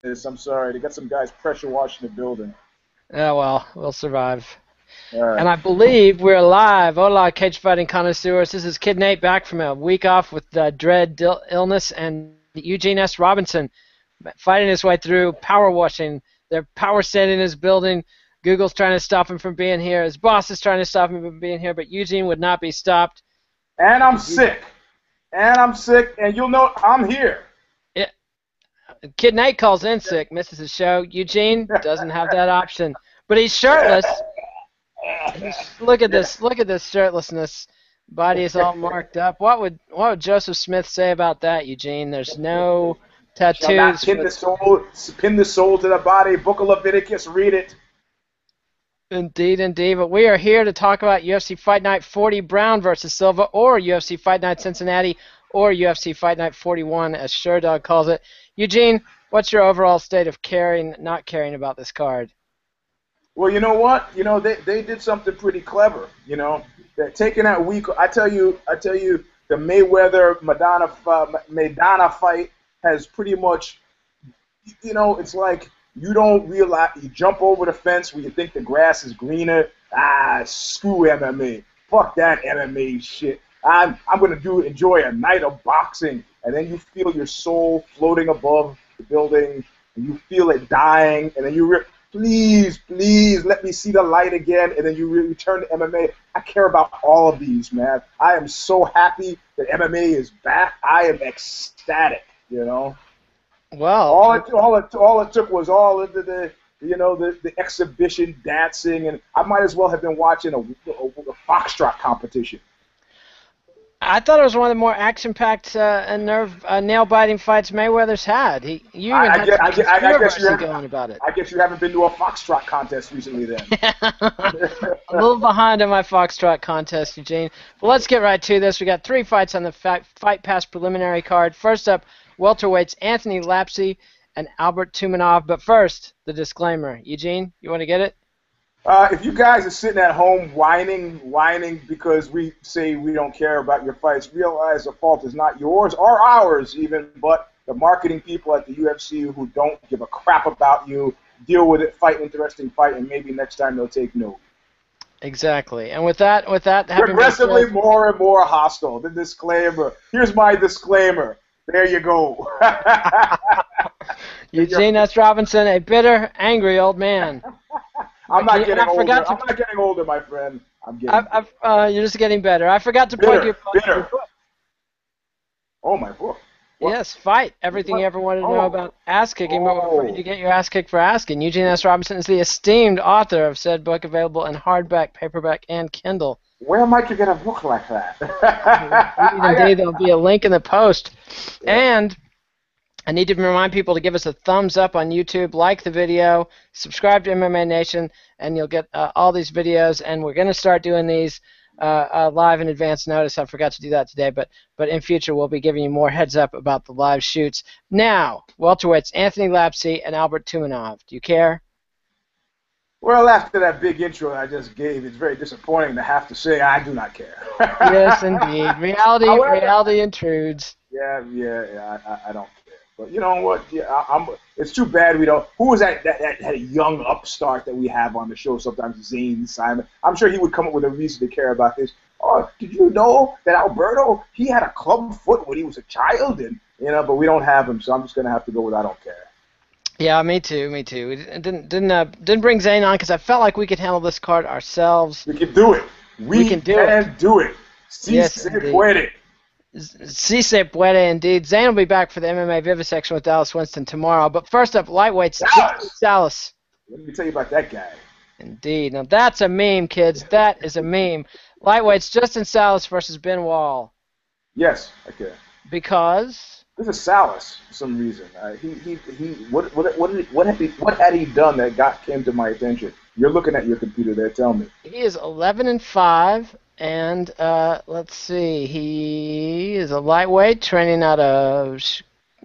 this. I'm sorry. They got some guys pressure washing the building. Yeah, well, we'll survive. All right. And I believe we're live. Hola, cage fighting connoisseurs. This is Kid Nate back from a week off with dread illness, and Eugene S. Robinson fighting his way through power washing. They're power standing his building. Google's trying to stop him from being here. His boss is trying to stop him from being here, but Eugene would not be stopped. And I'm sick. And you'll know I'm here. Yeah. Kid Nate calls in sick, misses his show. Eugene doesn't have that option, but he's shirtless. Look at this shirtlessness. Body is all marked up. What would Joseph Smith say about that, Eugene? There's no Shall not tattoos. pin the soul to the body. Book of Leviticus, read it. Indeed, indeed. But we are here to talk about UFC Fight Night 40 Brown versus Silva, or UFC Fight Night Cincinnati, or UFC Fight Night 41, as Sherdog calls it. Eugene, what's your overall state of not caring about this card? Well, you know what? You know, they did something pretty clever. You know, they're taking that week. I tell you, the Mayweather-Madonna fight has pretty much, you know, it's like you don't realize, you jump over the fence when you think the grass is greener. Screw MMA. Fuck that MMA shit. I'm going to enjoy a night of boxing. And then you feel your soul floating above the building, and you feel it dying, and then please let me see the light again, and then you return to MMA. I care about all of these, man. I am so happy that MMA is back. I am ecstatic, you know. Well, all it took was all of the exhibition dancing, and I might as well have been watching a foxtrot competition. I thought it was one of the more action-packed and nail-biting fights Mayweather's had. You even had some controversy going about it. I guess you haven't been to a foxtrot contest recently, then. A little behind on my foxtrot contest, Eugene. But let's get right to this. We got 3 fights on the Fight Pass preliminary card. First up, welterweights Anthony Lapsey and Albert Tumanov. But first, the disclaimer. Eugene, you want to get it? If you guys are sitting at home whining because we say we don't care about your fights, realize the fault is not yours or ours even, but the marketing people at the UFC who don't give a crap about you. Deal with it, fight interesting fight, and maybe next time they'll take note. Exactly. And with that, progressively more and more hostile. The disclaimer. Here's my disclaimer. There you go. Eugene S. Robinson, a bitter, angry old man. I'm not getting older. I'm not getting older, my friend. You're just getting better. I forgot to plug your book. Oh, my book. What? Yes, Fight. Everything you ever wanted to know about ass kicking, but we're afraid to get your ass kicked for asking. Eugene S. Robinson is the esteemed author of said book, available in hardback, paperback, and Kindle. Where might you get a book like that? Indeed, there'll be a link in the post. And I need to remind people to give us a thumbs up on YouTube, like the video, subscribe to MMA Nation, and you'll get all these videos. And we're going to start doing these live in advance notice. I forgot to do that today, but in future we'll be giving you more heads up about the live shoots. Now, welterweights Anthony Lapsey and Albert Tumanov. Do you care? Well, after that big intro I just gave, it's very disappointing to have to say I do not care. Yes, indeed. Reality intrudes. Yeah, I don't care. But you know what? Yeah, it's too bad we don't. Who was that young upstart that we have on the show sometimes? Zane Simon. I'm sure he would come up with a reason to care about this. Oh, did you know that Alberto, he had a club foot when he was a child, and but we don't have him, so I'm just gonna have to go with I don't care. Yeah, me too. We didn't bring Zane on because I felt like we could handle this card ourselves. We can do it. We can do it. Yes, se puede. Si se puede, indeed. Zane will be back for the MMA Vivisection with Dallas Winston tomorrow. But first up, lightweights. Salas. Let me tell you about that guy. Indeed. Now that's a meme, kids. That is a meme. Lightweights, Justin Salas versus Ben Wall. Yes, okay. Because? This is Salas for some reason. What had he done that came to my attention? You're looking at your computer there. Tell me. He is 11-5, and let's see. He is a lightweight, training out of,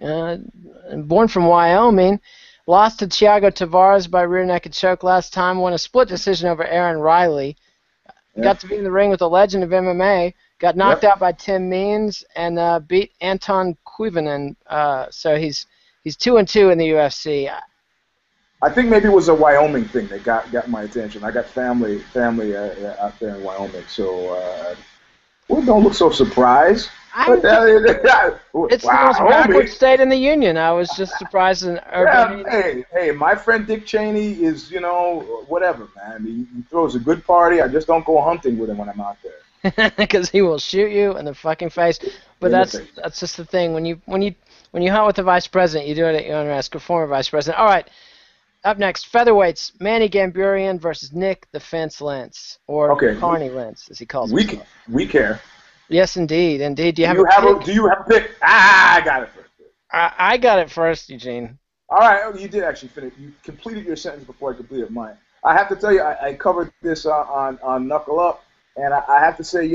born from Wyoming. Lost to Thiago Tavares by rear naked choke last time. Won a split decision over Aaron Riley. Yep. Got to be in the ring with a legend of MMA. Got knocked out by Tim Means and beat Anton Kuivanen. So he's He's 2-2 in the UFC. I think maybe it was a Wyoming thing that got my attention. I got family out there in Wyoming, so don't look so surprised. But, It's the most backward state in the union. I was just surprised in urban. Hey, my friend Dick Cheney is, whatever, man. He throws a good party. I just don't go hunting with him when I'm out there. Because he will shoot you in the fucking face. But that's just the thing. When you hunt with the vice president, you do it at your own risk. A former vice president. All right. Up next, featherweights, Manny Gamburian versus Nick the Fence Lentz, or Carney Lentz, as he calls himself. We care. Yes, indeed. Do you have a pick? I got it first. I got it first, Eugene. All right. Oh, you did actually finish. You completed your sentence before I completed mine. I have to tell you, I covered this on Knuckle Up, and I have to say,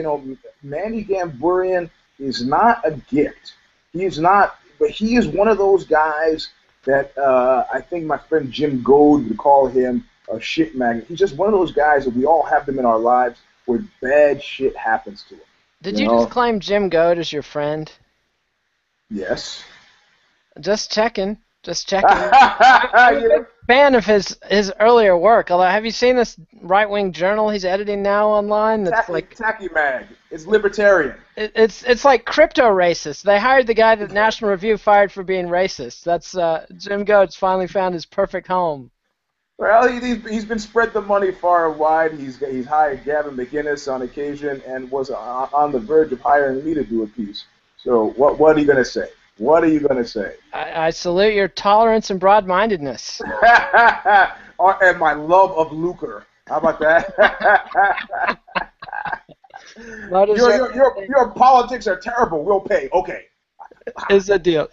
Manny Gamburian is not a gift. He is not, but he is one of those guys that I think my friend Jim Goad would call him a shit magnet. He's just one of those guys that we all have them in our lives where bad shit happens to him. Did you just claim Jim Goad as your friend? Yes. Just checking. I'm a big fan of his earlier work. Although, have you seen this right-wing journal he's editing now online? That's Tacky Mag. It's libertarian. It's like crypto racist. They hired the guy that National Review fired for being racist. That's Jim Goad's finally found his perfect home. Well, he's been spread the money far and wide. He's hired Gavin McInnes on occasion and was on the verge of hiring me to do a piece. So what are you going to say? What are you going to say? I salute your tolerance and broad-mindedness. And my love of lucre. How about that? Your politics are terrible. We'll pay. Okay. Is a deal.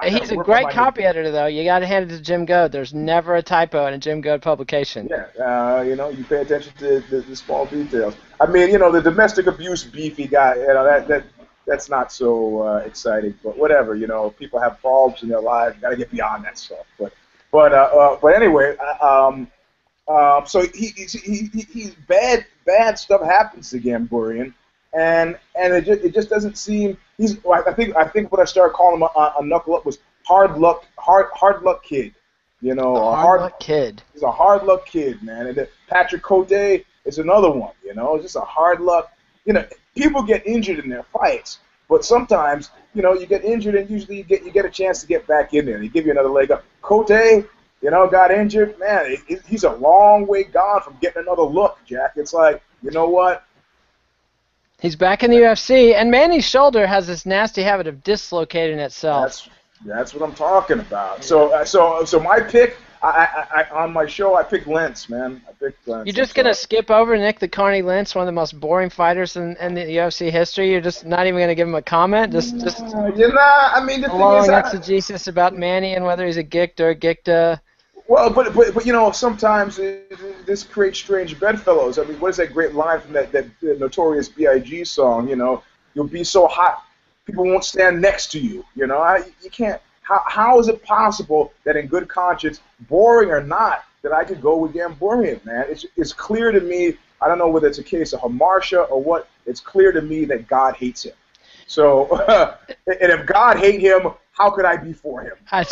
He's a great copy editor, though. You got to hand it to Jim Goad. There's never a typo in a Jim Goad publication. Yeah, you pay attention to the small details. I mean, the domestic abuse beefy guy, that's not so exciting. But whatever, people have problems in their lives. You got to get beyond that stuff. But anyway, so he's bad stuff happens to Gamburian. And it just doesn't seem I think what I started calling him on Knuckle Up was hard luck kid, hard luck kid. He's a hard luck kid, man. And Patrick Cote is another one, just a hard luck. People get injured in their fights, but sometimes you get injured and usually you get a chance to get back in there. They give you another leg up. Cote, got injured, man. He's a long way gone from getting another look, Jack. It's like, you know what? He's back in the UFC, and Manny's shoulder has this nasty habit of dislocating itself. That's what I'm talking about. So my pick, I on my show, I picked Lentz, man. I picked Lentz. You're just gonna skip over Nick the Carney Lentz, one of the most boring fighters in the UFC history. You're just not even gonna give him a comment. Just I mean, the thing is, exegesis about Manny and whether he's a gict or a gicta. Well, but sometimes this creates strange bedfellows. I mean, what is that great line from that notorious B.I.G. song? You'll be so hot, people won't stand next to you. You can't. How is it possible that in good conscience, boring or not, that I could go with Gamburian, man? It's clear to me. I don't know whether it's a case of hamartia or what. It's clear to me that God hates him. So, and if God hate him, how could I be for him? I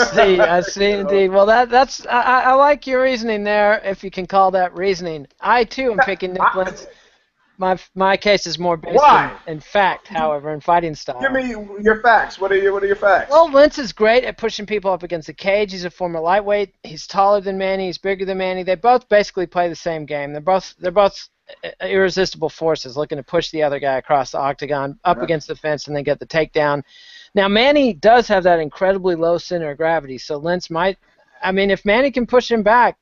see indeed. Well, that's I like your reasoning there, if you can call that reasoning. I too am picking Nick Lentz. My case is more based in fact, however, in fighting style. Give me your facts. What are your facts? Well, Lentz is great at pushing people up against the cage. He's a former lightweight. He's taller than Manny. He's bigger than Manny. They both basically play the same game. They're both irresistible forces looking to push the other guy across the octagon, up against the fence, and then get the takedown. Now, Manny does have that incredibly low center of gravity, so Lentz might... I mean, if Manny can push him back,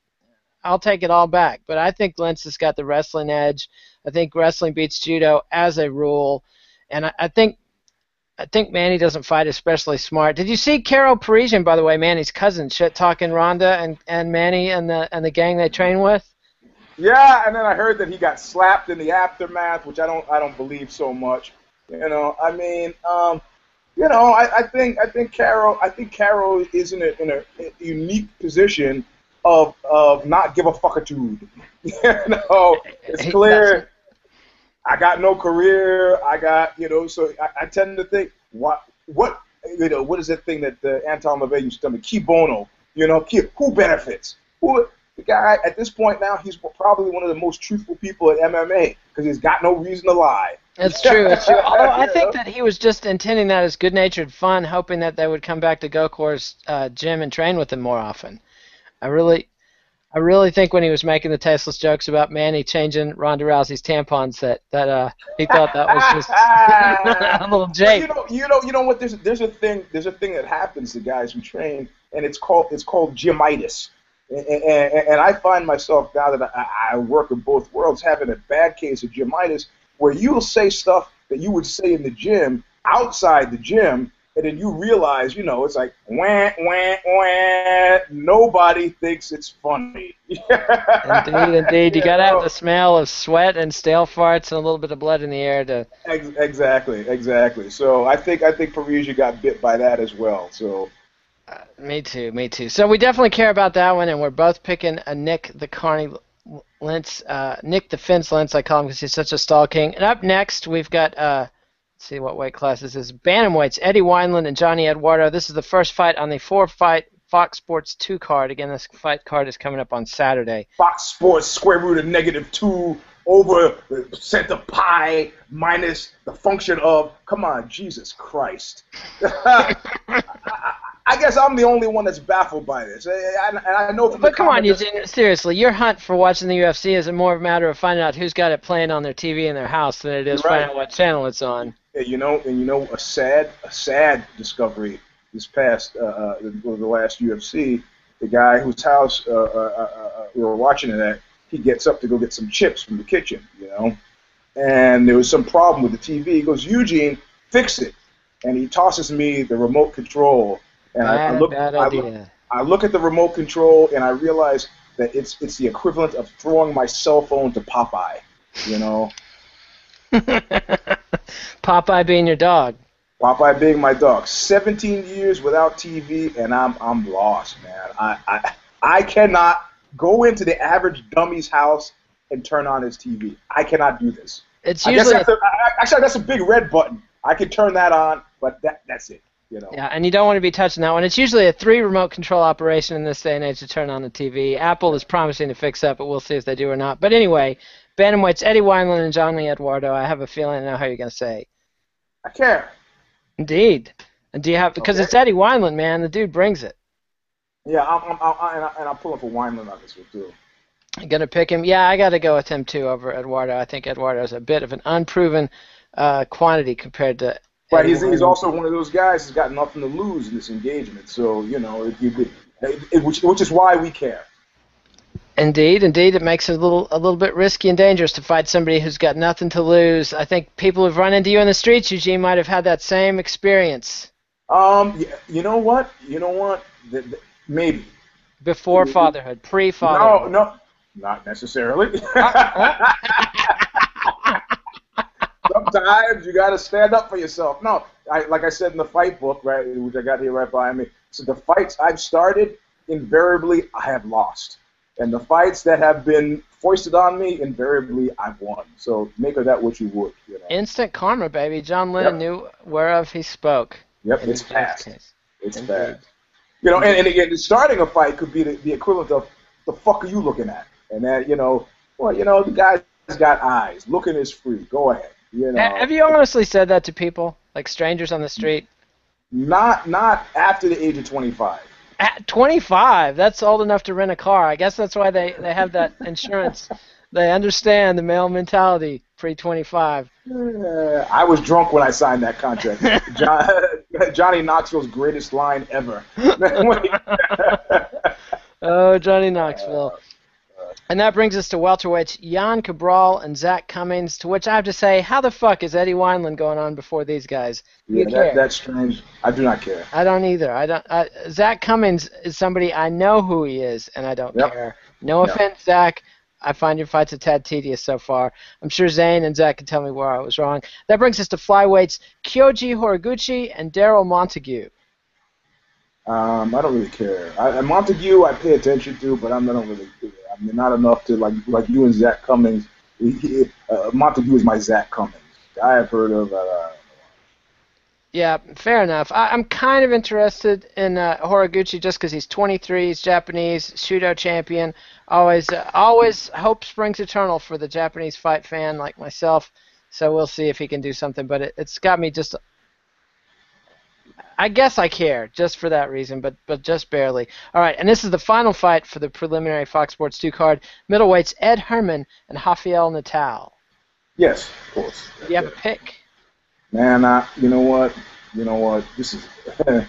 I'll take it all back. But I think Lentz has got the wrestling edge. I think wrestling beats judo as a rule. And I think Manny doesn't fight especially smart. Did you see Carol Parisian, by the way, Manny's cousin, shit-talking Ronda and Manny and the gang they train with? Yeah, and then I heard that he got slapped in the aftermath, which I don't believe so much. I mean, I think Carol is in a unique position of not give a fuckitude. It's clear. I got no career. I got, so I tend to think what what is that thing that Anton LaVey used to tell me? Key bono. Who benefits? The guy at this point now, he's probably one of the most truthful people at MMA because he's got no reason to lie. It's true. It's true. Although I think that he was just intending that as good-natured fun, hoping that they would come back to Gokor's gym and train with him more often. I really think when he was making the tasteless jokes about Manny changing Ronda Rousey's tampons that he thought that was just a little jake. You know what? There's a thing that happens to guys who train, and it's called gymitis. And I find myself now that I work in both worlds having a bad case of gymitis, where you'll say stuff that you would say in the gym outside the gym, and then you realize, it's like, wah, wah, wah. Nobody thinks it's funny. Indeed. You got to have the smell of sweat and stale farts and a little bit of blood in the air to. Exactly. So I think Parisia got bit by that as well. So. Me too. So we definitely care about that one, and we're both picking a Nick the Carney Lentz, Nick the Fence Lentz, I call him because he's such a stall king. And up next, we've got, let's see what weight class this is. Bantamweights, Eddie Wineland and Johnny Eduardo. This is the first fight on the 4-fight Fox Sports 2 card. Again, this fight card is coming up on Saturday. Fox Sports square root of -2 over the center pi minus the function of, come on, Jesus Christ. I guess I'm the only one that's baffled by this. And I know from But come on, Eugene, seriously, your hunt for watching the UFC is more a matter of finding out who's got it playing on their TV in their house than it is finding out what channel it's on. Yeah, a sad discovery this past the last UFC. The guy whose house we were watching it at, he gets up to go get some chips from the kitchen, and there was some problem with the TV. He goes, Eugene, fix it, and he tosses me the remote control. And I look at the remote control, and I realize that it's the equivalent of throwing my cell phone to Popeye, Popeye being your dog. Popeye being my dog. 17 years without TV, and I'm lost, man. I cannot go into the average dummy's house and turn on his TV. I cannot do this. It's usually actually that's a big red button. I can turn that on, but that's it. Yeah, and you don't want to be touching that one. It's usually a 3 remote control operation in this day and age to turn on the TV. Apple is promising to fix that, but we'll see if they do or not. But anyway, bantamweights, Eddie Wineland and Johnny Eduardo. I have a feeling I know how you're going to say. I care. Indeed. And do you have, because it's Eddie Wineland, man. The dude brings it. Yeah, I'm pulling for Wineland on this one, too. You're going to pick him? Yeah, I got to go with him, too, over Eduardo. I think Eduardo is a bit of an unproven quantity compared to. But he's also one of those guys who's got nothing to lose in this engagement. So, which is why we care. Indeed. It makes it a little bit risky and dangerous to fight somebody who's got nothing to lose. I think people who've run into you in the streets, Eugene, might have had that same experience. You know what? Maybe. Before fatherhood, pre-fatherhood. No, not necessarily. Sometimes you got to stand up for yourself. No, like I said in the fight book, right, which I got here right behind me. So the fights I've started, invariably I have lost, and the fights that have been foisted on me, invariably I've won. So make of that what you would. Instant karma, baby. John Lennon knew whereof he spoke. Yep, it's fast. It's fast. And again, starting a fight could be the equivalent of the fuck are you looking at, and that the guy's got eyes. Looking is free. Go ahead. Have you honestly said that to people, like strangers on the street? Not after the age of 25. At 25, that's old enough to rent a car. I guess that's why they have that insurance. They understand the male mentality pre-25. I was drunk when I signed that contract. Johnny Knoxville's greatest line ever. Oh, Johnny Knoxville. And that brings us to welterweights, Jan Cabral and Zach Cummings, to which I have to say, how the fuck is Eddie Wineland going on before these guys? That's strange. I do not care. I don't either. Zach Cummings is somebody I know who he is, and I don't care. No offense, Zach. I find your fights a tad tedious so far. I'm sure Zane and Zach can tell me where I was wrong. That brings us to flyweights, Kyoji Horiguchi and Daryl Montague. I don't really care. Montague I pay attention to, but I don't really care. I mean, not enough to like you and Zach Cummings. Montague is my Zach Cummings. I have heard of. Yeah, fair enough. I'm kind of interested in Horiguchi just because he's 23, he's Japanese, Shudo champion. Always hope springs eternal for the Japanese fight fan like myself. So we'll see if he can do something. But it's got me just. I guess I care just for that reason, but just barely. All right, and this is the final fight for the preliminary Fox Sports 2 card. Middleweights Ed Herman and Rafael Natal. Yes, of course. Do you have a pick? Man, you know what? This is. I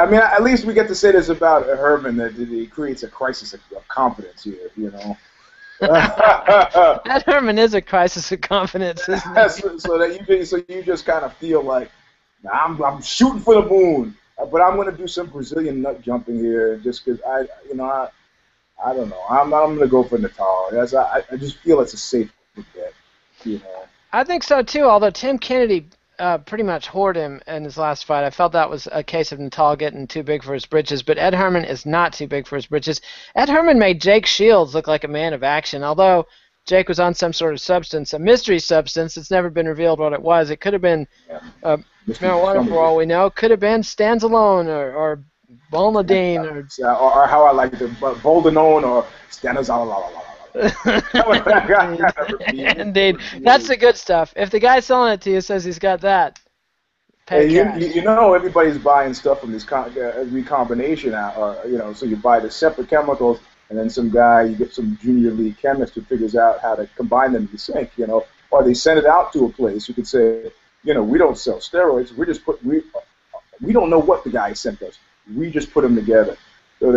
mean, at least we get to say this about Herman that he creates a crisis of confidence here. Ed Herman is a crisis of confidence, isn't he? so you just kind of feel like I'm shooting for the moon, but I'm going to do some Brazilian nut jumping here just because I don't know. I'm going to go for Natal. I just feel it's a safe bet. I think so too. Although Tim Kennedy pretty much whored him in his last fight, I felt that was a case of Natal getting too big for his britches. But Ed Herman is not too big for his britches. Ed Herman made Jake Shields look like a man of action, although Jake was on some sort of substance, a mystery substance. It's never been revealed what it was. It could have been marijuana for all we know. Could have been Stands Alone or Bolnadine or how I like it, Boldenone or Stanazala. Indeed. That's the good stuff. If the guy selling it to you says he's got that, pay cash. You know everybody's buying stuff from this recombination, so you buy the separate chemicals, and then you get some junior league chemist who figures out how to combine them to sync, or they send it out to a place who could say, we don't sell steroids, we don't know what the guy sent us, we just put them together. So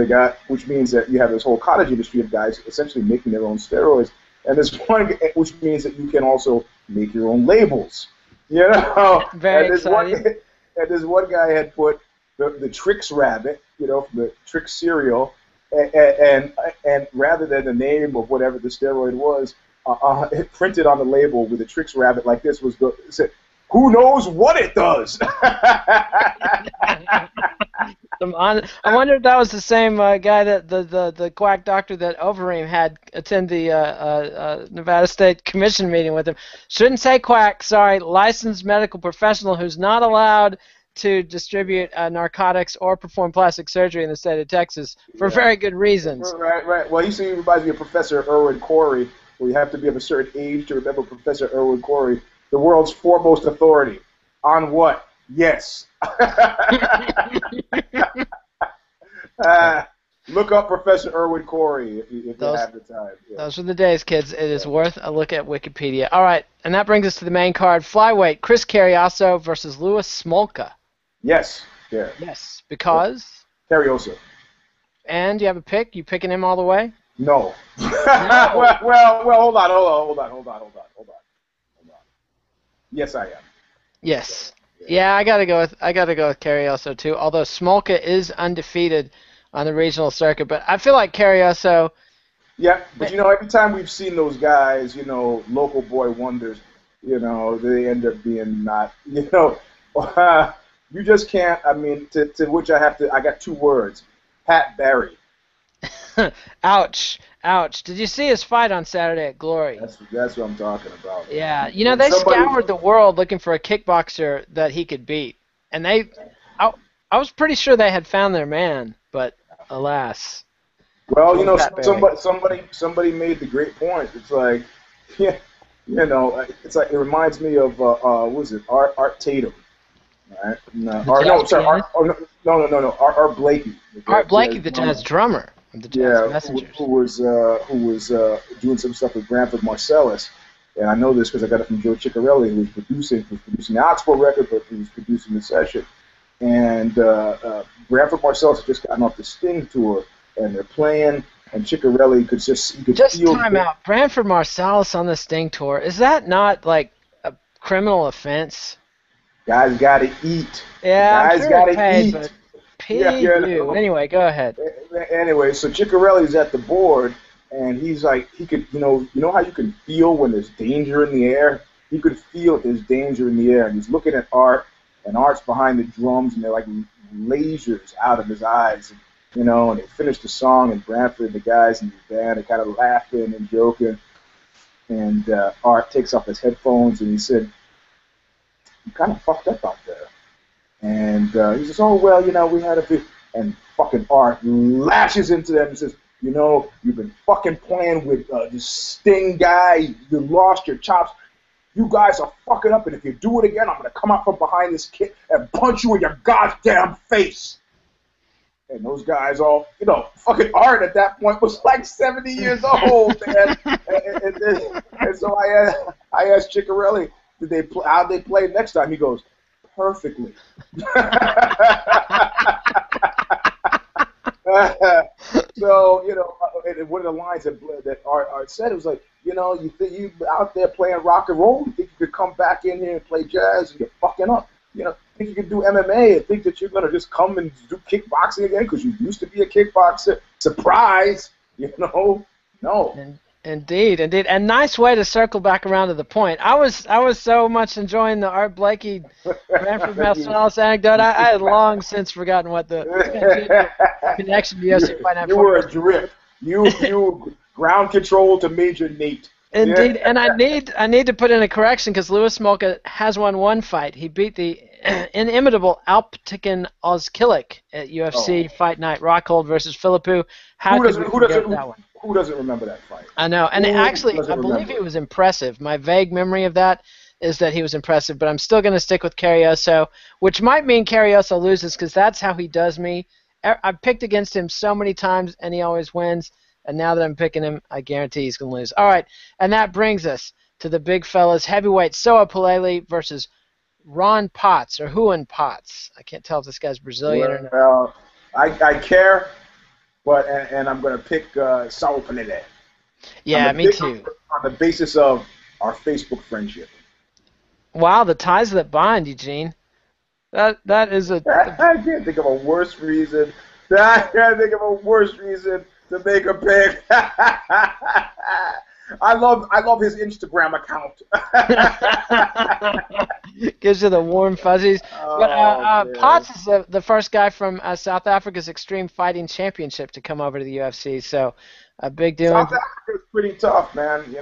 which means that you have this whole cottage industry of guys essentially making their own steroids, and which means that you can also make your own labels. Very exciting. And this one guy had put the Trix Rabbit, from the Trix cereal, and rather than the name of whatever the steroid was, it printed on the label with the Trix Rabbit like this it said, "Who knows what it does?" I wonder if that was the same guy that the quack doctor that Overeem had attend the Nevada State Commission meeting with him. Shouldn't say quack, sorry, licensed medical professional who's not allowed to distribute narcotics or perform plastic surgery in the state of Texas for very good reasons. Right. Well, he reminds me of Professor Irwin Corey, where you have to be of a certain age to remember Professor Irwin Corey, the world's foremost authority. On what? Yes. Look up Professor Irwin Corey if you have the time. Yeah. Those are the days, kids. It is worth a look at Wikipedia. All right, and that brings us to the main card. Flyweight, Chris Carrioso versus Louis Smolka. Yes. Yeah. Yes, because? Carrioso. And you have a pick? You picking him all the way? No. well, hold on. Yes, I am. Yes. Yeah, I gotta go with Carrioso too. Although Smolka is undefeated on the regional circuit, but I feel like Carrioso. Yeah, but every time we've seen those guys, local boy wonders, they end up being not, you just can't. I mean, to which I got two words: Pat Barry. Ouch. Did you see his fight on Saturday at Glory? That's what I'm talking about. Yeah, they scoured the world looking for a kickboxer that he could beat, and I was pretty sure they had found their man, but alas. Well, somebody made the great point. It's like, it's like it reminds me of what was it, Art Tatum, right? Art Blakey. Art Blakey, the jazz drummer. The Jazz Messengers. Who was doing some stuff with Branford Marsalis, and I know this because I got it from Joe Ciccarelli, who was producing the Oxbow record, but he was producing the session. And Branford Marsalis had just gotten off the Sting tour, and they're playing, and Ciccarelli could feel. Time out. Branford Marsalis on the Sting tour, is that not like a criminal offense? Guys got to eat. Yeah, guys got to eat. But Anyway, go ahead. Anyway, so Ciccarelli's at the board, and he's like, he could, how you can feel when there's danger in the air? He could feel there's danger in the air, and he's looking at Art, and Art's behind the drums, and they're like lasers out of his eyes, and they finish the song, and Branford and the guys in the band are kind of laughing and joking, and Art takes off his headphones, and he said, "You kind of fucked up out there." And he says, oh, well, we had a bit. And fucking Art lashes into them and says, you've been fucking playing with this Sting guy. You lost your chops. You guys are fucking up, and if you do it again, I'm going to come out from behind this kid and punch you in your goddamn face. And those guys all, fucking Art at that point was like 70 years old, man. and so I asked Ciccarelli, how'd they play next time? He goes, perfectly. So, one of the lines that Art said, it was like, you think you out there playing rock and roll, you think you could come back in here and play jazz and you're fucking up. Think you could do MMA and think that you're going to just come and do kickboxing again because you used to be a kickboxer. Surprise, No. Indeed. And nice way to circle back around to the point. I was so much enjoying the Art Blakey Branford Marsalis anecdote. I had long since forgotten what the connection to UFC Fight Night. You were adrift. You ground control to Major Nate. Indeed, and I need to put in a correction because Louis Smolka has won one fight. He beat the inimitable Alptikin Ozkilik at UFC Fight Night Rockhold versus Philippou. Who doesn't remember that fight? I know, and actually, I believe he was impressive. My vague memory of that is that he was impressive, but I'm still going to stick with Carrioso, which might mean Carrioso loses because that's how he does me. I've picked against him so many times, and he always wins. And now that I'm picking him, I guarantee he's going to lose. All right, and that brings us to the big fellas. Heavyweight Soa Palele versus Ron Potts, or Juan Potts. I can't tell if this guy's Brazilian or not. I care, and I'm going to pick Soa Palele. Yeah, me too. On the basis of our Facebook friendship. Wow, the ties that bind, Eugene. That is a... I can't think of a worse reason. To make a pick. I love his Instagram account. Gives you the warm fuzzies. But Potts is the first guy from South Africa's Extreme Fighting Championship to come over to the UFC, so a big deal. South Africa's pretty tough, man.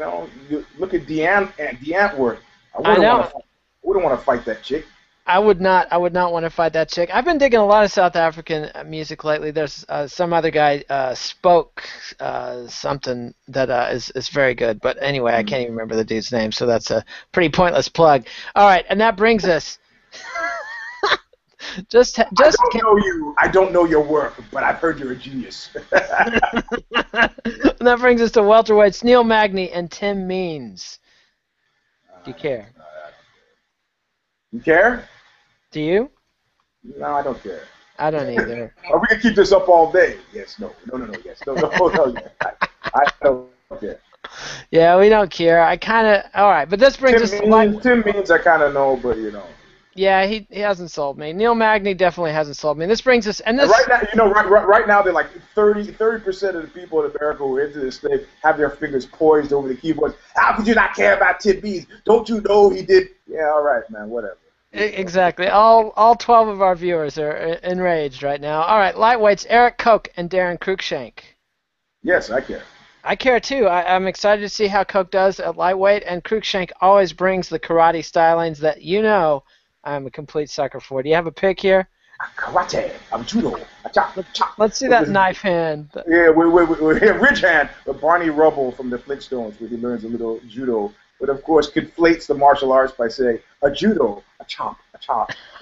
You look at Deantworth. I know. Wouldn't want to fight that chick. I would not want to fight that chick. I've been digging a lot of South African music lately. There's some other guy spoke something that is very good. But anyway, I can't even remember the dude's name, so that's a pretty pointless plug. All right, and that brings us. I don't know your work, but I've heard you're a genius. And that brings us to welterweights Neil Magny and Tim Means. Do you care? You care? Do you? No, I don't care. I don't either. We can keep this up all day. Yes, no, yes, no, I don't care. Yeah, we don't care. I kind of... All right, but this brings us to... Tim Means I kind of know, but Yeah, he hasn't sold me. Neil Magny definitely hasn't sold me. This brings us... And right now, right now, they're like 30% of the people in America who are into this thing have their fingers poised over the keyboards. How could you not care about Tim Means? Don't you know he did... Yeah, all right, man, whatever. Exactly. All 12 of our viewers are enraged right now. All right, lightweights, Eric Koch and Darren Cruikshank. Yes, I care. I care too. I'm excited to see how Koch does at lightweight, and Cruikshank always brings the karate stylings that I'm a complete sucker for. Do you have a pick here? Karate, judo. Let's see that knife hand. Yeah, we're ridge hand with Barney Rubble from the Flintstones, where he learns a little judo. But of course, conflates the martial arts by saying a judo, a chop.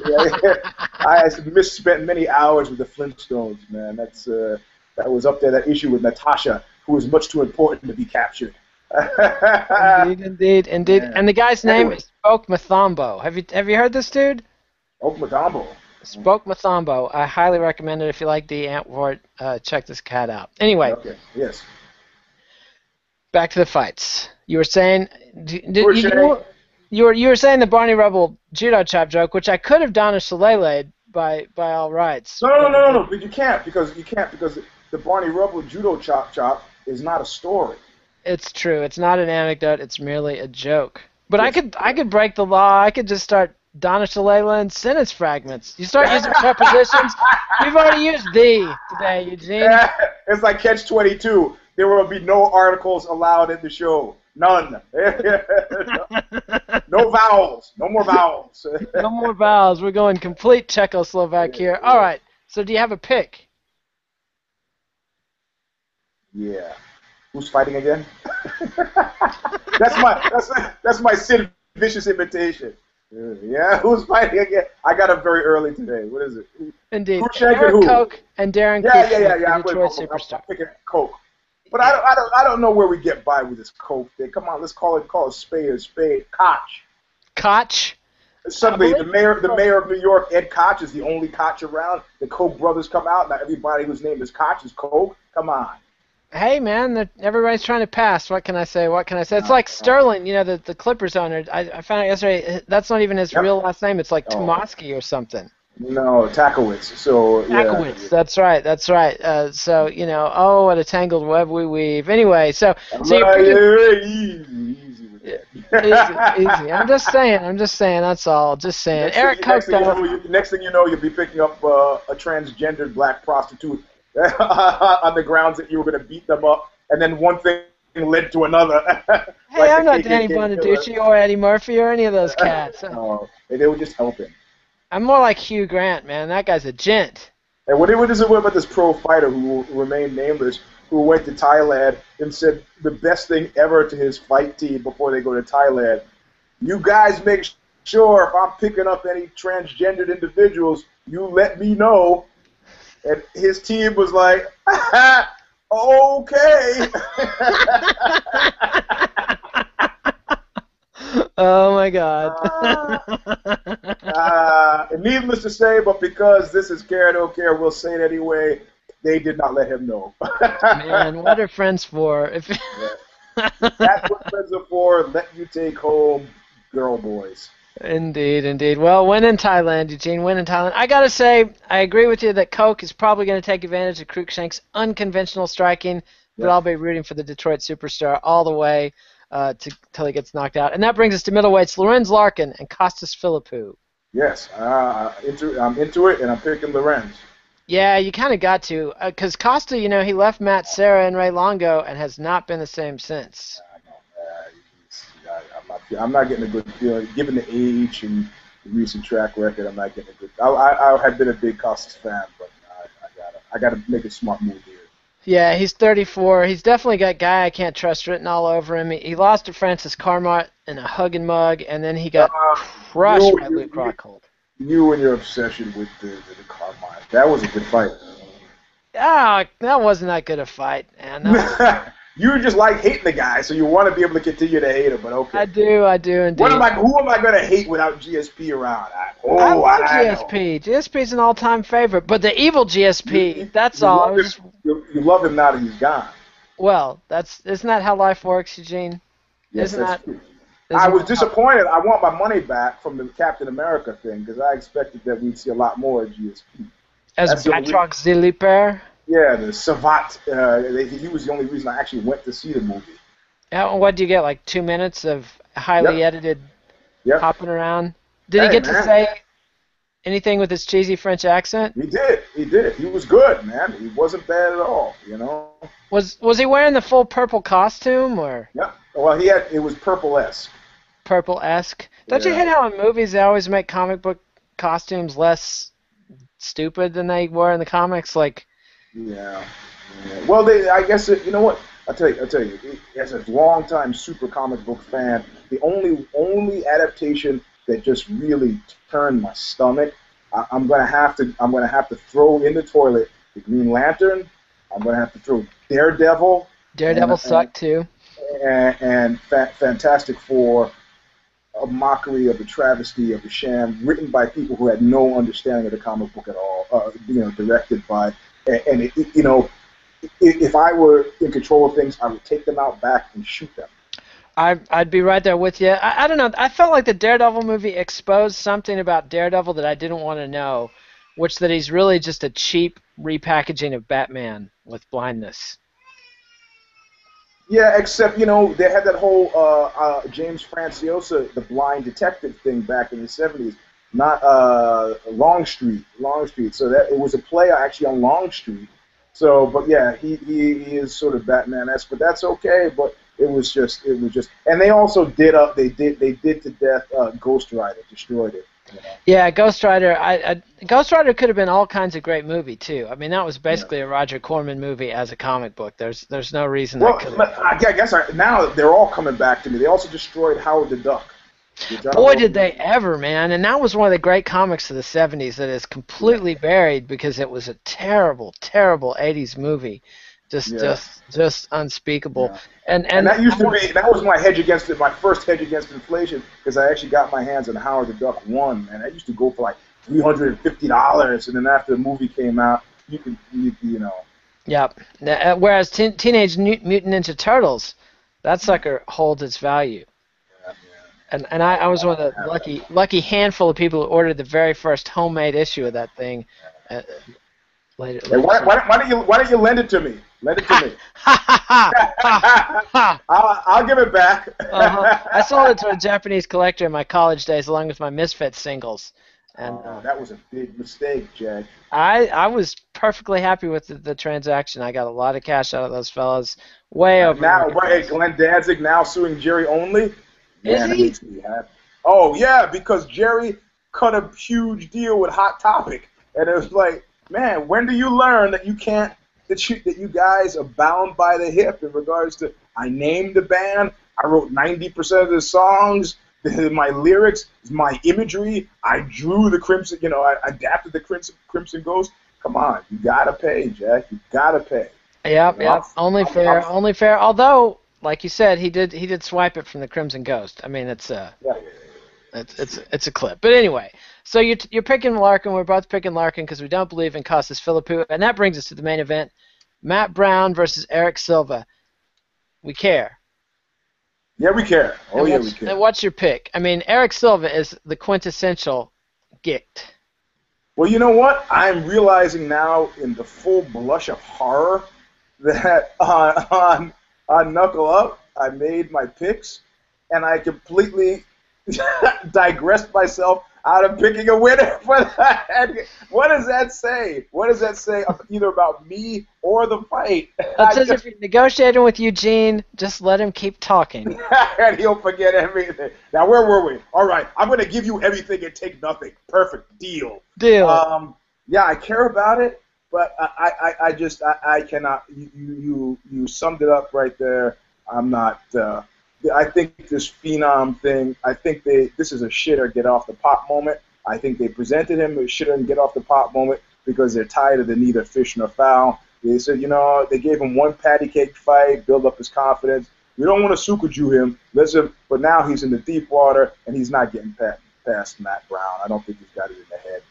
Yeah, I misspent many hours with the Flintstones, man. That was up there. That issue with Natasha, who was much too important to be captured. Indeed. Yeah. And the guy's name is Spoke Mathombo. Have you heard this dude? Spoke Mathombo. Spoke Mathombo. I highly recommend it if you like the Antwort. Check this cat out. Anyway. Okay. Yes. Back to the fights. You were saying, you were saying the Barney Rubble judo chop joke, which I could have done a shillelagh by all rights. No. But you can't because the Barney Rubble judo chop is not a story. It's true. It's not an anecdote. It's merely a joke. But I could break the law. I could just start Donna Shalala and sentence fragments. You start using prepositions. We've already used "the" today, Eugene. It's like Catch-22. There will be no articles allowed in the show. None. No vowels. No more vowels. No more vowels. We're going complete Czechoslovak here. All right. So do you have a pick? Yeah. Who's fighting again? that's my Sid Vicious imitation. Yeah, who's fighting again? I got up very early today. What is it? Indeed. Cruikshank and Eric who? Koch and Darren Yeah. Cruikshank, I'm the Detroit superstar. I'm picking Coke. But I don't know where we get by with this Coke thing. Come on, let's call it spade a spade. Koch. Koch? Suddenly, the mayor of New York, Ed Koch, is the only Koch around. The Koch brothers come out. Now everybody whose name is Koch is Koch. Come on. Hey, man, everybody's trying to pass. What can I say? It's like Sterling, the Clippers owner. I found out yesterday, that's not even his real last name. It's like Tomoski or something. No, Takowitz. So, Takowitz, that's right. So, what a tangled web we weave. Anyway, so you're picking... Easy with that. Easy. I'm just saying, that's all. Just saying. Eric Koch, next thing you know, you'll be picking up a transgendered black prostitute on the grounds that you were going to beat them up, and then one thing led to another. Hey, I'm not Danny Bonaducci or Eddie Murphy or any of those cats. No, they were just helping. I'm more like Hugh Grant, man. That guy's a gent. And what is it about this pro fighter who remained nameless, who went to Thailand and said the best thing ever to his fight team before they go to Thailand? You guys make sure if I'm picking up any transgendered individuals, you let me know. And his team was like, okay. Oh, my God. Needless to say, but because this is Care or Don't Care, we'll say it anyway, they did not let him know. Man, what are friends for? That's what friends are for. Let you take home girl boys. Indeed. Well, win in Thailand, Eugene. Win in Thailand. I got to say, I agree with you that Koch is probably going to take advantage of Cruikshank's unconventional striking, but I'll be rooting for the Detroit superstar all the way till he gets knocked out. And that brings us to middleweights, Lorenz Larkin and Costas Philippou. Yes, I'm into it, and I'm picking Lorenz. Yeah, you kind of got to, because Costa, he left Matt Serra and Ray Longo and has not been the same since. I'm not getting a good feeling. Given the age and the recent track record, I'm not getting a good. I have been a big Costas fan, but I gotta make a smart move here. Yeah, he's 34. He's definitely got guy I can't trust written all over him. He lost to Francis Carmart in a hug and mug, and then he got crushed by Luke Rockhold. You and your obsession with the Carmart. That was a good fight. Ah, that wasn't that good a fight, man. You just like hating the guy, so you want to be able to continue to hate him, but okay. I do indeed. Who am I going to hate without GSP around? I love GSP. GSP's an all-time favorite, but the evil GSP, that's all. You love him now that he's gone. Well, isn't that how life works, Eugene? Yes, that's true. I was disappointed. I want my money back from the Captain America thing because I expected that we'd see a lot more of GSP. As Batroc Ziliper? Yeah, the Savat. He was the only reason I actually went to see the movie. Yeah, what do you get, like 2 minutes of highly edited hopping around? Did he get to say anything with his cheesy French accent? He did. He was good, man. He wasn't bad at all, Was he wearing the full purple costume, or? Yeah. Well, it was purple-esque. Purple-esque? Don't you hate how in movies they always make comic book costumes less stupid than they were in the comics? Like... Yeah. Well, I guess you know what? I'll tell you. As a long-time super comic book fan, the only adaptation that just really turned my stomach, I'm gonna have to throw in the toilet the Green Lantern. I'm gonna have to throw Daredevil. Daredevil sucked too. And Fantastic Four, a mockery of the travesty of the sham, written by people who had no understanding of the comic book at all. Directed by. And if I were in control of things, I would take them out back and shoot them. I'd be right there with you. I don't know. I felt like the Daredevil movie exposed something about Daredevil that I didn't want to know, which that he's really just a cheap repackaging of Batman with blindness. Yeah, except, they had that whole James Franciosa, the blind detective thing back in the 70s. Not Longstreet. So that it was a play actually on Longstreet. So, but yeah, he is sort of Batman-esque, but that's okay. But it was just, and they also did to death Ghost Rider, destroyed it. You know? Yeah, Ghost Rider. Ghost Rider could have been all kinds of great movie too. I mean, that was Yeah. basically a Roger Corman movie as a comic book. There's no reason that Well, could. I guess now they're all coming back to me. They also destroyed Howard the Duck. Which I don't Boy, know if did you- they ever, man! And that was one of the great comics of the '70s that is Yeah, completely buried because it was a terrible, terrible '80s movie, yeah, just unspeakable. yeah. And And that was my hedge against it, my first hedge against inflation, because I actually got my hands on Howard the Duck 1, and that used to go for like $350, and then after the movie came out, you know. Yep. Whereas Teenage Mutant Ninja Turtles, that sucker holds its value. Yeah, And I was one of the lucky handful of people who ordered the very first homemade issue of that thing. Uh, later. Hey, why don't you lend it to me? Lend it to me. I'll give it back. I sold it to a Japanese collector in my college days, along with my Misfits singles. And that was a big mistake, Jack. I was perfectly happy with the transaction. I got a lot of cash out of those fellas, way over. Now, hey, Glenn Danzig now suing Jerry Only. Is Man, that he? makes me happy. Oh yeah, because Jerry cut a huge deal with Hot Topic, and it was like, man, when do you learn that you can't that you guys are bound by the hip in regards to? I named the band. I wrote 90% of the songs. My lyrics, my imagery. I drew the Crimson. You know, I adapted the Crimson Ghost. Come on, you gotta pay, Jack. You gotta pay. Yep, You know, yep. Only fair. Although, like you said, he did swipe it from the Crimson Ghost. I mean, it's a clip. But anyway, so you're picking Larkin. We're both picking Larkin because we don't believe in Costas Philippou, and that brings us to the main event: Matt Brown versus Eric Silva. We care. Yeah, we care. Oh yeah, we care. And what's your pick? I mean, Eric Silva is the quintessential Gicht. Well, you know what? I'm realizing now, in the full blush of horror, that on Knuckle Up, I made my picks, and I completely digressed myself out of picking a winner for that. What does that say? What does that say either about me or the fight? That's as if you're negotiating with Eugene, just let him keep talking. And he'll forget everything. Now, where were we? All right, I'm going to give you everything and take nothing. Perfect. Deal. Yeah, I care about it, but I cannot. You summed it up right there. I'm not. I think this Phenom thing, this is a shit or get off the pot moment. I think they presented him a shit and get off the pot moment because they're tired of the neither fish nor fowl. They said, they gave him one patty cake fight, build up his confidence. We don't want to Sukuju him. But now he's in the deep water and he's not getting past Matt Brown. I don't think he's got it in the head.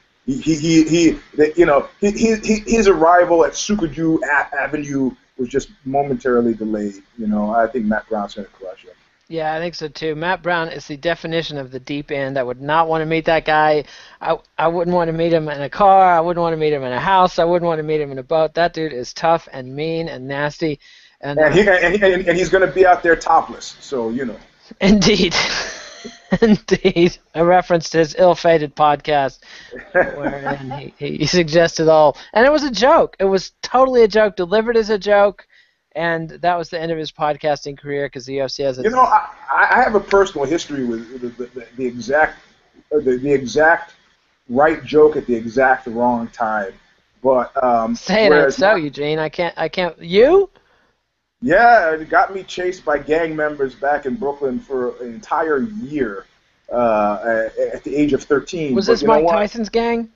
His arrival at Sukuju Avenue was just momentarily delayed. I think Matt Brown's going to crush him. Yeah, I think so too. Matt Brown is the definition of the deep end. I would not want to meet that guy. I wouldn't want to meet him in a car. I wouldn't want to meet him in a house. I wouldn't want to meet him in a boat. That dude is tough and mean and nasty. And he's going to be out there topless. So Indeed. Indeed. I referenced his ill-fated podcast wherein he suggested all. And it was a joke. It was totally a joke, delivered as a joke. And that was the end of his podcasting career because the UFC has a... I have a personal history with the exact right joke at the exact wrong time. But say it ain't so, Eugene. I can't. You? Yeah, it got me chased by gang members back in Brooklyn for an entire year at the age of 13. Was this Mike Tyson's gang?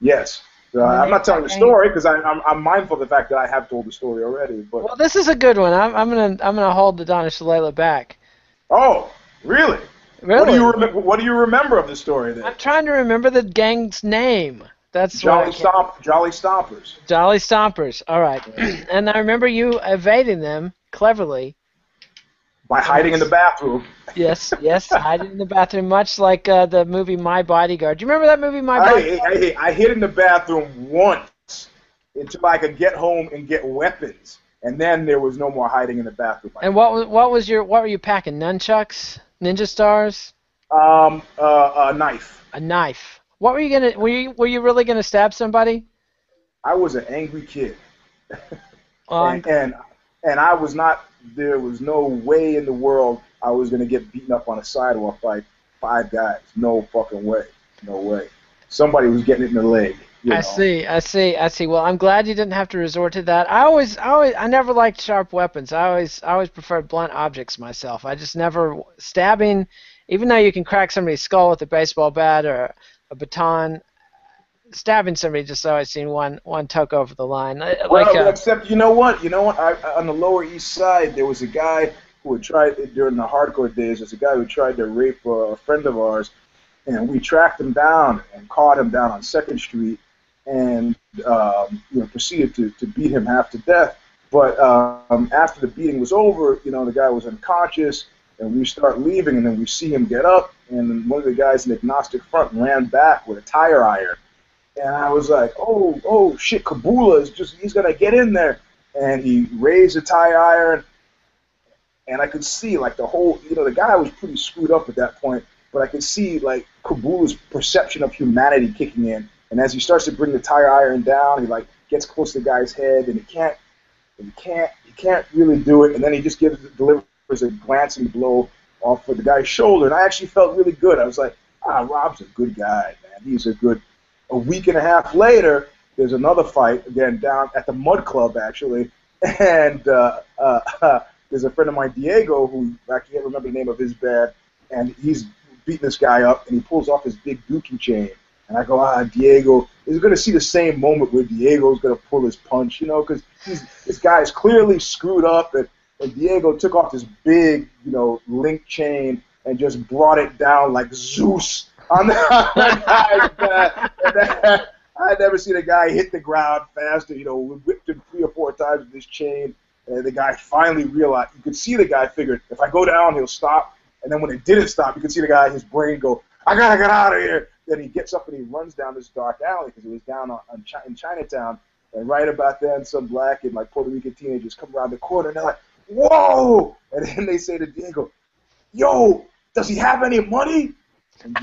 Yes. I'm not telling the story because I'm mindful of the fact that I have told the story already. But well, this is a good one. I'm gonna hold the Donna Shalala back. Oh, really? Really? What do you remember of the story then? I'm trying to remember the gang's name. That's Jolly Stompers. Jolly Stompers. All right. And I remember you evading them cleverly. By hiding in the bathroom. Yes, hiding in the bathroom, much like the movie My Bodyguard. Do you remember that movie, My Bodyguard? I hid in the bathroom once until I could get home and get weapons, and then there was no more hiding in the bathroom. And what were you packing? Nunchucks, ninja stars? A knife. A knife. What were you gonna? Were you really gonna stab somebody? I was an angry kid, and And there was no way in the world I was going to get beaten up on a sidewalk by 5 guys. No fucking way. No way. Somebody was getting it in the leg. I see, I see, I see. Well, I'm glad you didn't have to resort to that. I never liked sharp weapons. I always preferred blunt objects myself. I just never stabbing, even though you can crack somebody's skull with a baseball bat or a baton, stabbing somebody just always seemed one toke over the line. Well, except you know what? On the Lower East Side, there was a guy who had tried during the hardcore days. There's a guy who tried to rape a friend of ours, and we tracked him down and caught him down on 2nd Street, and proceeded to beat him half to death. But after the beating was over, the guy was unconscious, and we start leaving, and then we see him get up, and one of the guys in the agnostic front ran back with a tire iron. And I was like, oh shit, Kabula he's going to get in there. And he raised the tire iron, and I could see, like, the whole, the guy was pretty screwed up at that point, but I could see, like, Kabula's perception of humanity kicking in. And as he starts to bring the tire iron down, he, like, gets close to the guy's head, and he can't really do it. And then he just delivers a glancing blow off of the guy's shoulder. And I actually felt really good. I was like, Rob's a good guy, man. He's a good. A week and a half later, there's another fight, again, down at the Mud Club, actually. And there's a friend of mine, Diego, who I can't remember the name of his band, and he's beating this guy up, and he pulls off his big dookie chain. And I go, Diego, is going to see the same moment where Diego's going to pull his punch, because this guy is clearly screwed up, and Diego took off this big, link chain and just brought it down like Zeus on the guy's back. And I'd never seen a guy hit the ground faster. We whipped him 3 or 4 times with this chain, and the guy finally realized. You could see the guy figured, if I go down, he'll stop. And then when it didn't stop, you could see the guy, his brain go, I gotta get out of here. Then he gets up and he runs down this dark alley because it was down in Chinatown. And right about then, some black and like Puerto Rican teenagers come around the corner and they're like, whoa! And then they say to Diego, yo, does he have any money? And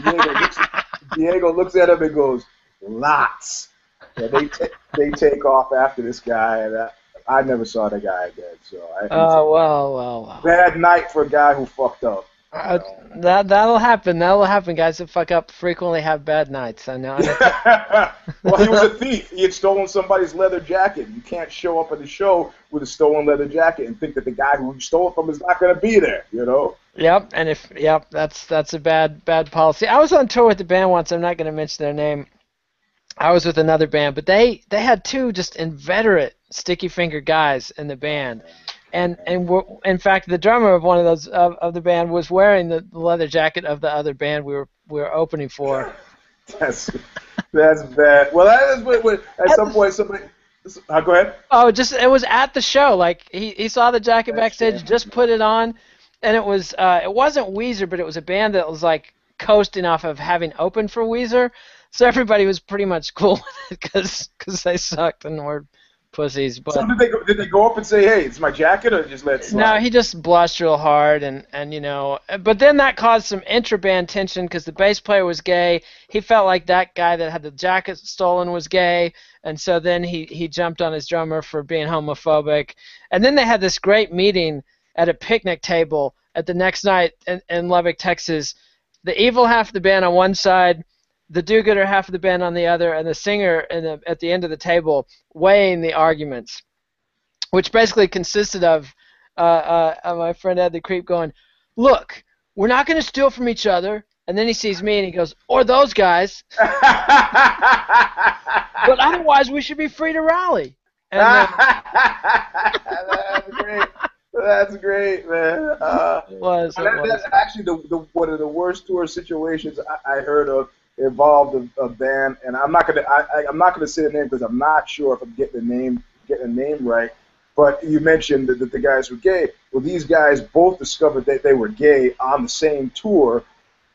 Diego looks at him and goes, lots. And they take off after this guy, and I never saw the guy again. So well. Bad night for a guy who fucked up. That'll happen. That'll happen. Guys that fuck up frequently have bad nights. I know. Well, he was a thief. He had stolen somebody's leather jacket. You can't show up at the show with a stolen leather jacket and think that the guy who you stole it from is not going to be there. Yep. And that's a bad policy. I was on tour with the band once. I'm not going to mention their name. I was with another band, but they had 2 just inveterate sticky finger guys in the band. And in fact, the drummer of one of those of the band was wearing the leather jacket of the other band we were opening for. That's bad. Well, that is at some point somebody. Go ahead. Oh, it was at the show. Like he saw the jacket backstage, just put it on, and it wasn't Weezer, but it was a band that was like coasting off of having opened for Weezer. So everybody was pretty much cool with it because they sucked and were pussies. But so did they go up and say, hey, it's my jacket, or just let it slide? No, he just blushed real hard, and but then that caused some intra-band tension because the bass player was gay. He felt like that guy that had the jacket stolen was gay, and so then he jumped on his drummer for being homophobic. And then they had this great meeting at a picnic table at the next night in Lubbock, Texas. The evil half of the band on one side, the do-gooder half of the band on the other, and the singer at the end of the table weighing the arguments, which basically consisted of my friend Ed the Creep going, look, we're not going to steal from each other. And then he sees me and he goes, or those guys. But otherwise we should be free to rally. And That's great. That's great, man. It was. That's actually one of the worst tour situations I heard of. Involved a band, and I'm not gonna say the name because I'm not sure if I'm getting the name right. But you mentioned that the guys were gay. Well, these guys both discovered that they were gay on the same tour,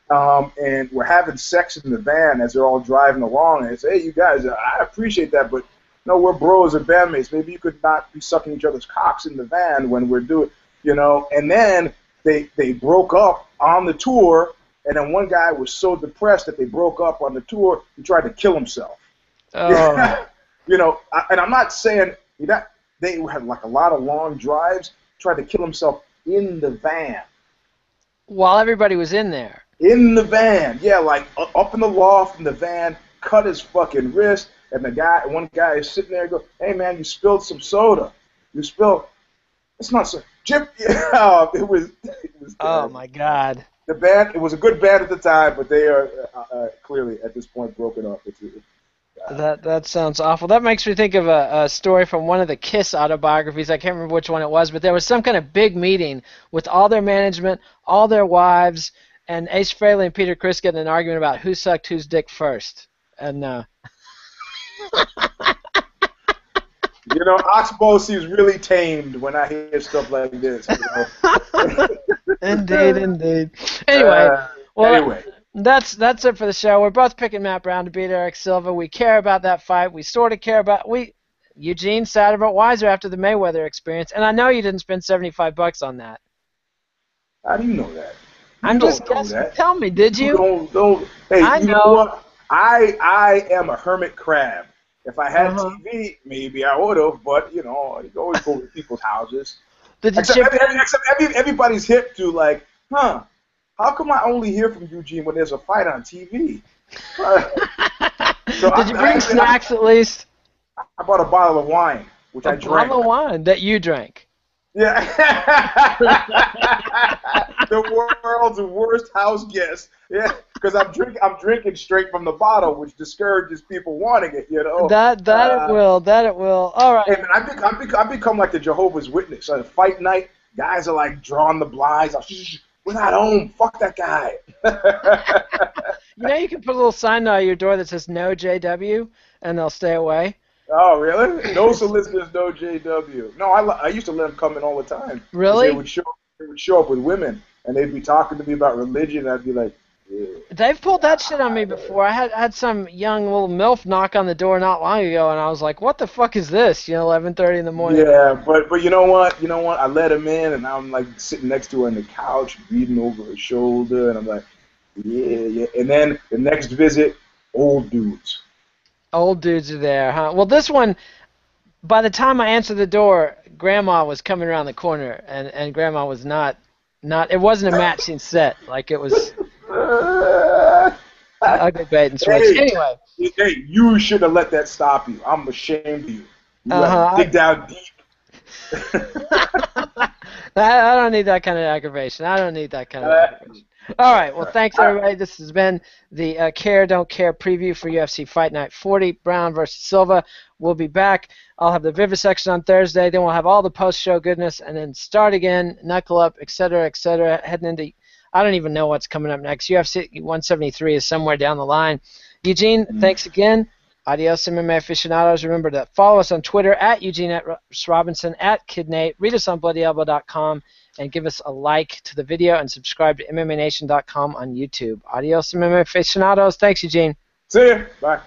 and were having sex in the van as they're all driving along. And they say, hey, you guys, I appreciate that, but no, we're bros and bandmates. Maybe you could not be sucking each other's cocks in the van when we're doing, And then they broke up on the tour. And then one guy was so depressed that they broke up on the tour, he tried to kill himself. Oh. And I'm not saying they they had like a lot of long drives. Tried to kill himself in the van. While everybody was in there. In the van, yeah, like up in the loft in the van, cut his fucking wrist, and one guy is sitting there and goes, "Hey man, you spilled some soda. You spilled. It's not so. Jim, yeah, it was. Oh my God. The band. It was a good band at the time, but they are clearly at this point broken up. That sounds awful. That makes me think of a story from one of the Kiss autobiographies. I can't remember which one it was, but there was some kind of big meeting with all their management, all their wives, and Ace Frehley and Peter Criss getting an argument about who sucked whose dick first. And Oxbow seems really tamed when I hear stuff like this. Indeed. Anyway. That's it for the show. We're both picking Matt Brown to beat Eric Silva. We care about that fight. We sort of care about Eugene sadder but wiser after the Mayweather experience, and I know you didn't spend $75 on that. How do you know that? I'm just guessing. Tell me, did you? Don't. Hey, I you know what? I am a hermit crab. If I had TV, maybe I would have, but you always go to people's houses. Except everybody's hip to like, how come I only hear from Eugene when there's a fight on TV? Did you bring snacks at least? I bought a bottle of wine, which I drank. A bottle of wine that you drank? Yeah. The world's worst house guest. Yeah, because I'm drinking straight from the bottle, which discourages people wanting it. That it will. All right. Hey man, I've become like the Jehovah's Witness. On a fight night, guys are like drawing the blinds. We're not home. Fuck that guy. You can put a little sign on your door that says "No JW," and they'll stay away. Oh, really? No solicitors, no JW. No, I used to let them come in all the time. Really? They would show up with women, and they'd be talking to me about religion, and I'd be like, yeah. They've pulled that shit on me before. I had some young little MILF knock on the door not long ago, and I was like, what the fuck is this? 11:30 in the morning. Yeah, but you know what? I let him in, and I'm like sitting next to her on the couch, reading over her shoulder, and I'm like, yeah. And then the next visit, old dudes. Old dudes are there, huh? Well, this one, by the time I answered the door, Grandma was coming around the corner, and Grandma was not. It wasn't a matching set. Like it was. Ugly bait and switch. Anyway. Hey, you should have let that stop you. I'm ashamed of you. You dig down deep. I don't need that kind of aggravation. All right. Well, thanks, everybody. This has been the Care Don't Care preview for UFC Fight Night 40, Brown versus Silva. We'll be back. I'll have the vivisection on Thursday. Then we'll have all the post-show goodness, and then start again, knuckle up, etc., heading into I don't even know what's coming up next. UFC 173 is somewhere down the line. Eugene, thanks again. Adios, MMA aficionados. Remember to follow us on Twitter at Eugene Robinson, at KidNate. Read us on BloodyElbow.com and give us a like to the video and subscribe to MMANation.com on YouTube. Adios, MMA aficionados. Thanks, Eugene. See ya. Bye.